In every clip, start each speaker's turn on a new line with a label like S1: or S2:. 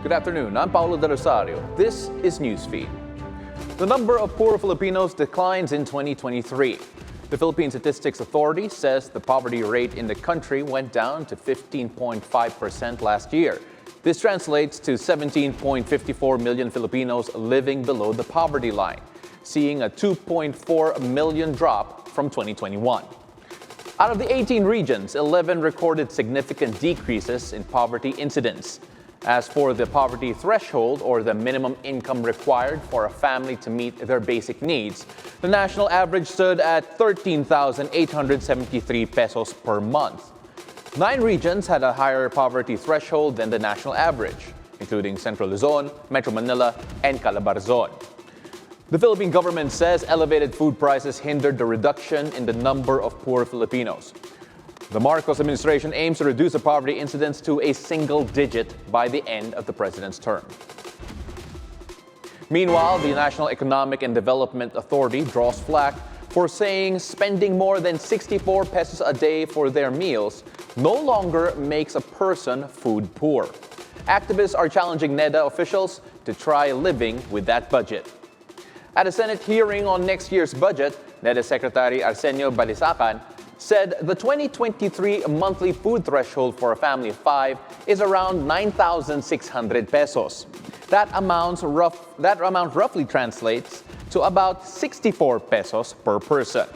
S1: Good afternoon, I'm Paolo del Rosario. This is Newsfeed. The number of poor Filipinos declines in 2023. The Philippine Statistics Authority says the poverty rate in the country went down to 15.5% last year. This translates to 17.54 million Filipinos living below the poverty line, seeing a 2.4 million drop from 2021. Out of the 18 regions, 11 recorded significant decreases in poverty incidence. As for the poverty threshold, or the minimum income required for a family to meet their basic needs, the national average stood at 13,873 pesos per month. 9 regions had a higher poverty threshold than the national average, including Central Luzon, Metro Manila, and Calabarzon. The Philippine government says elevated food prices hindered the reduction in the number of poor Filipinos. The Marcos administration aims to reduce the poverty incidence to a single digit by the end of the president's term. Meanwhile, the National Economic and Development Authority draws flack for saying spending more than 64 pesos a day for their meals no longer makes a person food poor. Activists are challenging NEDA officials to try living with that budget. At a Senate hearing on next year's budget, NEDA Secretary Arsenio Balisacan said the 2023 monthly food threshold for a family of 5 is around 9,600 pesos. That amount roughly translates to about 64 pesos per person.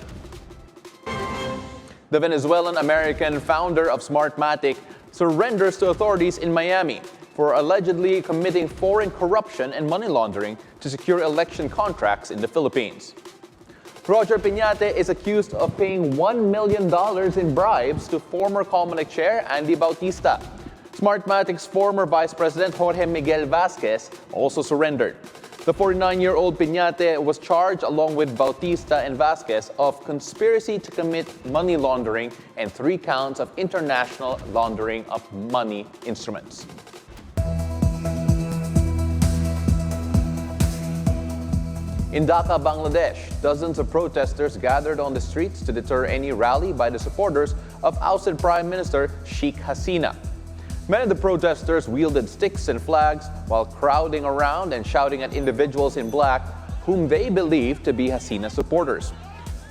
S1: The Venezuelan-American founder of Smartmatic surrenders to authorities in Miami for allegedly committing foreign corruption and money laundering to secure election contracts in the Philippines. Roger Piñate is accused of paying $1 million in bribes to former Comelec chair Andy Bautista. Smartmatic's former Vice President Jorge Miguel Vasquez also surrendered. The 49-year-old Piñate was charged along with Bautista and Vasquez of conspiracy to commit money laundering and 3 counts of international laundering of money instruments. In Dhaka, Bangladesh, dozens of protesters gathered on the streets to deter any rally by the supporters of ousted Prime Minister Sheikh Hasina. Many of the protesters wielded sticks and flags while crowding around and shouting at individuals in black whom they believed to be Hasina supporters.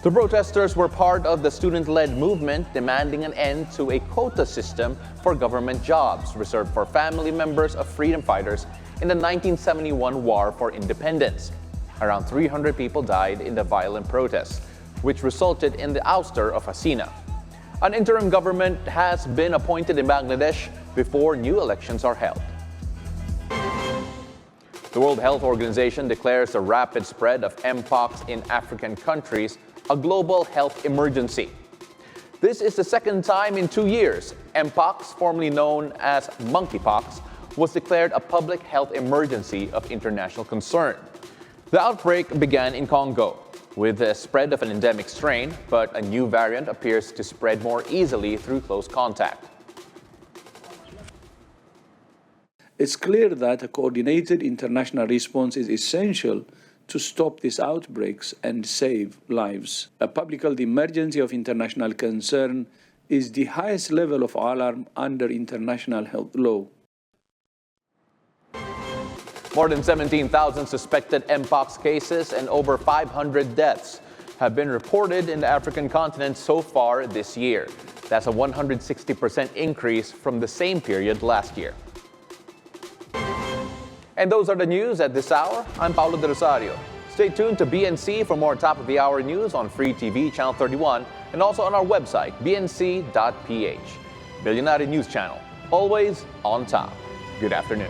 S1: The protesters were part of the student-led movement demanding an end to a quota system for government jobs reserved for family members of freedom fighters in the 1971 War for Independence. Around 300 people died in the violent protests, which resulted in the ouster of Hasina. An interim government has been appointed in Bangladesh before new elections are held. The World Health Organization declares the rapid spread of mpox in African countries a global health emergency. This is the second time in 2 years mpox, formerly known as monkeypox, was declared a public health emergency of international concern. The outbreak began in Congo with the spread of an endemic strain, but a new variant appears to spread more easily through close contact.
S2: It's clear that a coordinated international response is essential to stop these outbreaks and save lives. A public health emergency of international concern is the highest level of alarm under international health law.
S1: More than 17,000 suspected mpox cases and over 500 deaths have been reported in the African continent so far this year. That's a 160% increase from the same period last year. And those are the news at this hour. I'm Paolo del Rosario. Stay tuned to BNC for more top-of-the-hour news on Free TV Channel 31 and also on our website, bnc.ph. Bilyonaryo News Channel, always on top. Good afternoon.